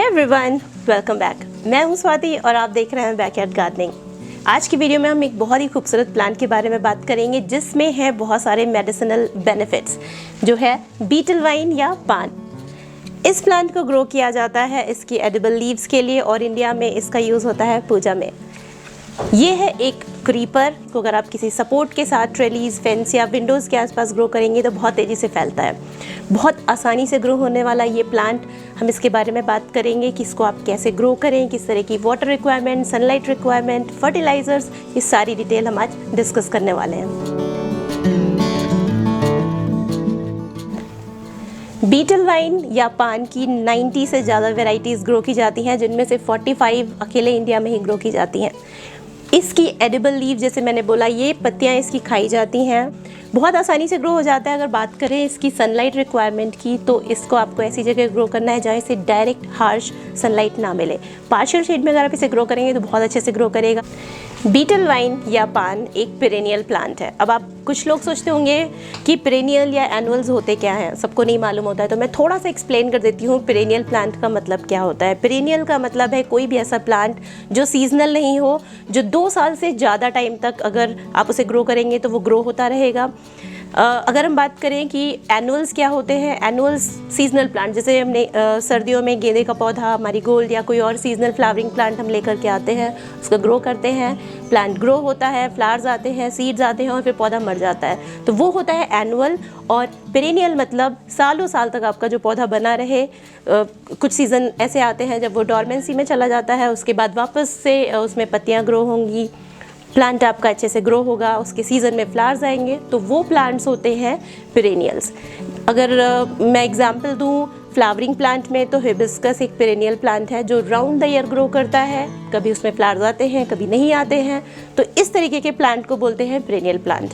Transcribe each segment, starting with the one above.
Everyone, welcome back. मैं हूं स्वाति और आप देख रहे हैं बैकयार्ड गार्डनिंग। आज की वीडियो में हम एक बहुत ही खूबसूरत प्लांट के बारे में बात करेंगे जिसमें है बहुत सारे मेडिसिनल बेनिफिट्स, जो है बीटल वाइन या पान। इस प्लांट को ग्रो किया जाता है इसकी एडिबल लीव्स के लिए और इंडिया में इसका यूज़ होता है पूजा में। ये है एक क्रीपर को अगर आप किसी सपोर्ट के साथ ट्रेलीज, फेंस या विंडोज़ के आसपास ग्रो करेंगे तो बहुत तेज़ी से फैलता है। बहुत आसानी से ग्रो होने वाला ये प्लांट, हम इसके बारे में बात करेंगे कि इसको आप कैसे ग्रो करें, किस तरह की water requirement, sunlight requirement, fertilisers, ये सारी डिटेल हम आज डिस्कस करने वाले हैं। बीटल वाइन या पान की 90 से ज़्यादा वेराइटीज़ ग्रो की जाती हैं, जिनमें से 45 अकेले इंडिया में ही ग्रो की जाती हैं। इसकी एडिबल लीव, जैसे मैंने बोला, ये पत्तियां इसकी खाई जाती हैं, बहुत आसानी से ग्रो हो जाता है। अगर बात करें इसकी सनलाइट रिक्वायरमेंट की, तो इसको आपको ऐसी जगह ग्रो करना है जहाँ इसे डायरेक्ट हार्श सनलाइट ना मिले। पार्शियल शेड में अगर आप इसे ग्रो करेंगे तो बहुत अच्छे से ग्रो करेगा। बीटल वाइन या पान एक पेरेनियल प्लांट है। अब आप कुछ लोग सोचते होंगे कि पेरेनियल या एनुअल्स होते क्या हैं, सबको नहीं मालूम होता है, तो मैं थोड़ा सा एक्सप्लेन कर देती हूँ पेरेनियल प्लांट का मतलब क्या होता है। पेरेनियल का मतलब है कोई भी ऐसा प्लांट जो सीजनल नहीं हो, जो 2 साल से ज़्यादा टाइम तक अगर आप उसे ग्रो करेंगे तो वो ग्रो होता रहेगा। अगर हम बात करें कि एनुअल्स क्या होते हैं, एनुअल्स सीजनल प्लांट, जैसे हमने सर्दियों में गेंदे का पौधा, मैरीगोल्ड या कोई और सीजनल फ्लावरिंग प्लांट हम लेकर के आते हैं, उसको ग्रो करते हैं, प्लांट ग्रो होता है, फ्लावर्स आते हैं, सीड्स आते हैं और फिर पौधा मर जाता है, तो वो होता है एनुअल। और पेरेनियल मतलब सालों साल तक आपका जो पौधा बना रहे। कुछ सीज़न ऐसे आते हैं जब वो डॉर्मेंसी में चला जाता है, उसके बाद वापस से उसमें पत्तियाँ ग्रो होंगी, प्लांट आपका अच्छे से ग्रो होगा, उसके सीज़न में फ्लावर्स आएंगे, तो वो प्लांट्स होते हैं पेरेनियल्स। अगर मैं एग्जांपल दूं फ्लावरिंग प्लांट में, तो हिबिस्कस एक पेरेनियल प्लांट है जो राउंड द ईयर ग्रो करता है। कभी उसमें फ्लावर्स आते हैं, कभी नहीं आते हैं, तो इस तरीके के प्लांट को बोलते हैं पेरेनियल प्लांट।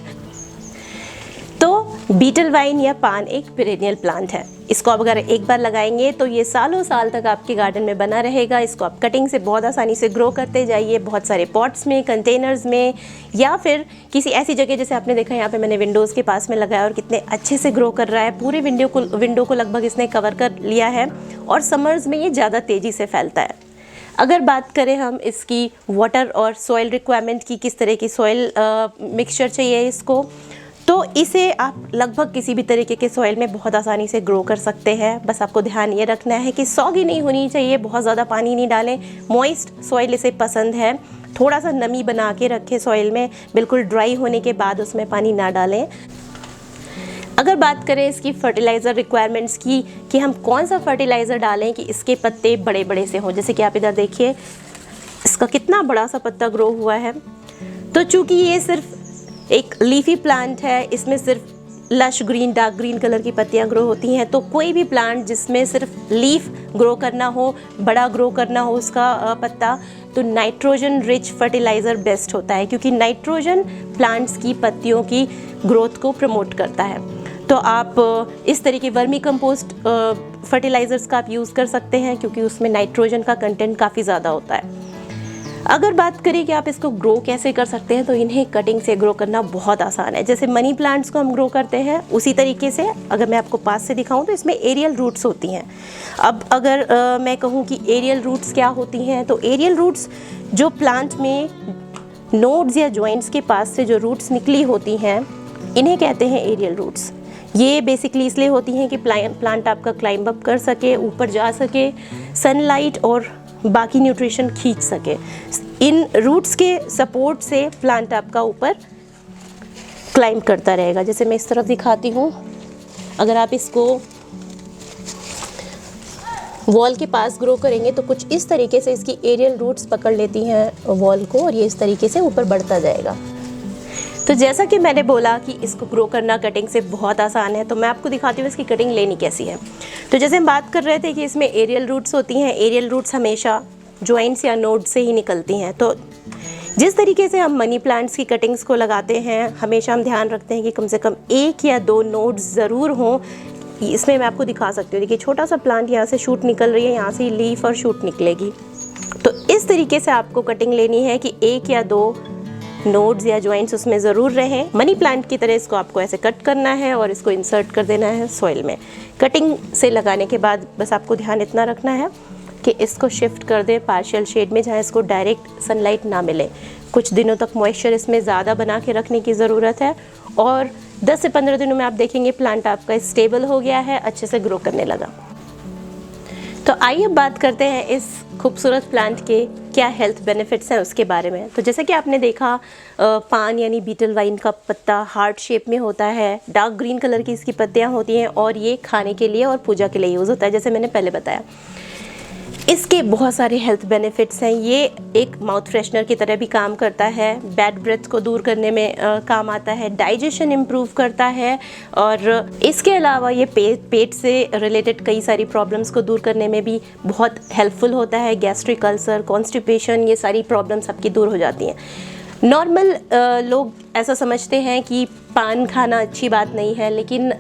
तो बीटल वाइन या पान एक पेरेनियल प्लांट है। इसको आप अगर एक बार लगाएंगे तो ये सालों साल तक आपके गार्डन में बना रहेगा। इसको आप कटिंग से बहुत आसानी से ग्रो करते जाइए, बहुत सारे पॉट्स में, कंटेनर्स में, या फिर किसी ऐसी जगह, जैसे आपने देखा यहाँ पे मैंने विंडोज़ के पास में लगाया और कितने अच्छे से ग्रो कर रहा है। पूरे विंडो को लगभग इसने कवर कर लिया है और समर्स में ये ज़्यादा तेज़ी से फैलता है। अगर बात करें हम इसकी वाटर और सॉइल रिक्वायरमेंट की, किस तरह की सॉइल मिक्सचर चाहिए इसको, तो इसे आप लगभग किसी भी तरीके के सॉइल में बहुत आसानी से ग्रो कर सकते हैं। बस आपको ध्यान ये रखना है कि सॉगी नहीं होनी चाहिए, बहुत ज़्यादा पानी नहीं डालें, मॉइस्ट सॉइल इसे पसंद है। थोड़ा सा नमी बना के रखें सॉइल में, बिल्कुल ड्राई होने के बाद उसमें पानी ना डालें। अगर बात करें इसकी फर्टिलाइज़र रिक्वायरमेंट्स की, कि हम कौन सा फर्टिलाइज़र डालें कि इसके पत्ते बड़े बड़े से हों, जैसे कि आप इधर देखिए इसका कितना बड़ा सा पत्ता ग्रो हुआ है। तो चूँकि ये सिर्फ एक लीफी प्लांट है, इसमें सिर्फ lush green, dark green colour की पत्तियां ग्रो होती हैं, तो कोई भी प्लांट जिसमें सिर्फ लीफ ग्रो करना हो, बड़ा ग्रो करना हो उसका पत्ता, तो नाइट्रोजन रिच फर्टिलाइज़र बेस्ट होता है, क्योंकि नाइट्रोजन प्लांट्स की पत्तियों की ग्रोथ को प्रमोट करता है। तो आप इस तरह के वर्मी कंपोस्ट फर्टिलाइज़र्स का आप यूज़ कर सकते हैं, क्योंकि उसमें नाइट्रोजन का कंटेंट काफ़ी ज़्यादा होता है। अगर बात करें कि आप इसको ग्रो कैसे कर सकते हैं, तो इन्हें कटिंग से ग्रो करना बहुत आसान है। जैसे मनी प्लांट्स को हम ग्रो करते हैं उसी तरीके से, अगर मैं आपको पास से दिखाऊं तो इसमें एरियल रूट्स होती हैं। अब अगर मैं कहूं कि एरियल रूट्स क्या होती हैं, तो एरियल रूट्स जो प्लांट में नोड्स या जॉइंट्स के पास से जो रूट्स निकली होती हैं, इन्हें कहते हैं एरियल रूट्स। ये बेसिकली इसलिए होती हैं कि प्लांट आपका क्लाइंब अप कर सके, ऊपर जा सके, सनलाइट और बाकी न्यूट्रिशन खींच सके। इन रूट्स के सपोर्ट से प्लांट आपका ऊपर क्लाइंब करता रहेगा। जैसे मैं इस तरफ दिखाती हूँ, अगर आप इसको वॉल के पास ग्रो करेंगे तो कुछ इस तरीके से इसकी एरियल रूट्स पकड़ लेती हैं वॉल को, और ये इस तरीके से ऊपर बढ़ता जाएगा। तो जैसा कि मैंने बोला कि इसको ग्रो करना कटिंग से बहुत आसान है, तो मैं आपको दिखाती हूँ इसकी कटिंग लेनी कैसी है। तो जैसे हम बात कर रहे थे कि इसमें एरियल रूट्स होती हैं, एरियल रूट्स हमेशा जॉइंट्स या नोड से ही निकलती हैं। तो जिस तरीके से हम मनी प्लांट्स की कटिंग्स को लगाते हैं, हमेशा हम ध्यान रखते हैं कि कम से कम 1 या 2 नोड्स ज़रूर हों। इसमें मैं आपको दिखा सकती हूँ, देखिए छोटा सा प्लांट यहाँ से शूट निकल रही है, यहाँ से लीफ और शूट निकलेगी। तो इस तरीके से आपको कटिंग लेनी है कि 1 या 2 नोड्स या जॉइंट्स उसमें ज़रूर रहें। मनी प्लांट की तरह इसको आपको ऐसे कट करना है और इसको इंसर्ट कर देना है सॉइल में। कटिंग से लगाने के बाद बस आपको ध्यान इतना रखना है कि इसको शिफ्ट कर दें पार्शियल शेड में, जहाँ इसको डायरेक्ट सनलाइट ना मिले। कुछ दिनों तक मॉइस्चर इसमें ज़्यादा बना के रखने की ज़रूरत है, और 10 से 15 दिनों में आप देखेंगे प्लांट आपका स्टेबल हो गया है, अच्छे से ग्रो करने लगा। तो आइए बात करते हैं इस खूबसूरत प्लांट के क्या हेल्थ बेनिफिट्स हैं उसके बारे में। तो जैसा कि आपने देखा, पान यानी बीटल वाइन का पत्ता हार्ट शेप में होता है, डार्क ग्रीन कलर की इसकी पत्तियां होती हैं, और ये खाने के लिए और पूजा के लिए यूज़ होता है, जैसे मैंने पहले बताया। इसके बहुत सारे हेल्थ बेनिफिट्स हैं। ये एक माउथ फ्रेशनर की तरह भी काम करता है, बैड ब्रेथ को दूर करने में काम आता है, डाइजेशन इम्प्रूव करता है, और इसके अलावा ये पेट से रिलेटेड कई सारी प्रॉब्लम्स को दूर करने में भी बहुत हेल्पफुल होता है। गैस्ट्रिक अल्सर, कॉन्स्टिपेशन, ये सारी प्रॉब्लम्स आपकी दूर हो जाती हैं। नॉर्मल लोग ऐसा समझते हैं कि पान खाना अच्छी बात नहीं है, लेकिन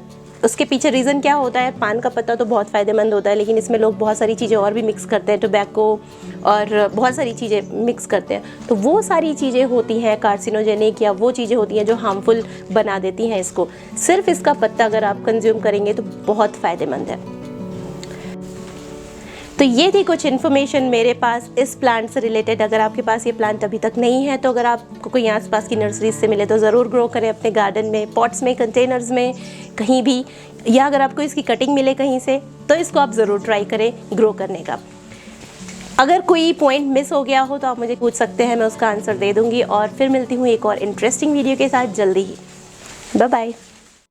उसके पीछे रीज़न क्या होता है? पान का पत्ता तो बहुत फ़ायदेमंद होता है, लेकिन इसमें लोग बहुत सारी चीज़ें और भी मिक्स करते हैं, टोबैको और बहुत सारी चीज़ें मिक्स करते हैं। तो वो सारी चीज़ें होती हैं कार्सिनोजेनिक, या वो चीज़ें होती हैं जो हार्मफुल बना देती हैं इसको। सिर्फ इसका पत्ता अगर आप कंज्यूम करेंगे तो बहुत फ़ायदेमंद है। तो ये थी कुछ इन्फॉर्मेशन मेरे पास इस प्लांट से रिलेटेड। अगर आपके पास ये प्लांट अभी तक नहीं है, तो अगर आपको कोई आसपास की नर्सरीज से मिले तो ज़रूर ग्रो करें अपने गार्डन में, पॉट्स में, कंटेनर्स में, कहीं भी, या अगर आपको इसकी कटिंग मिले कहीं से तो इसको आप ज़रूर ट्राई करें ग्रो करने का। अगर कोई पॉइंट मिस हो गया हो तो आप मुझे पूछ सकते हैं, मैं उसका आंसर दे दूँगी। और फिर मिलती हूँ एक और इंटरेस्टिंग वीडियो के साथ जल्दी ही। Bye bye.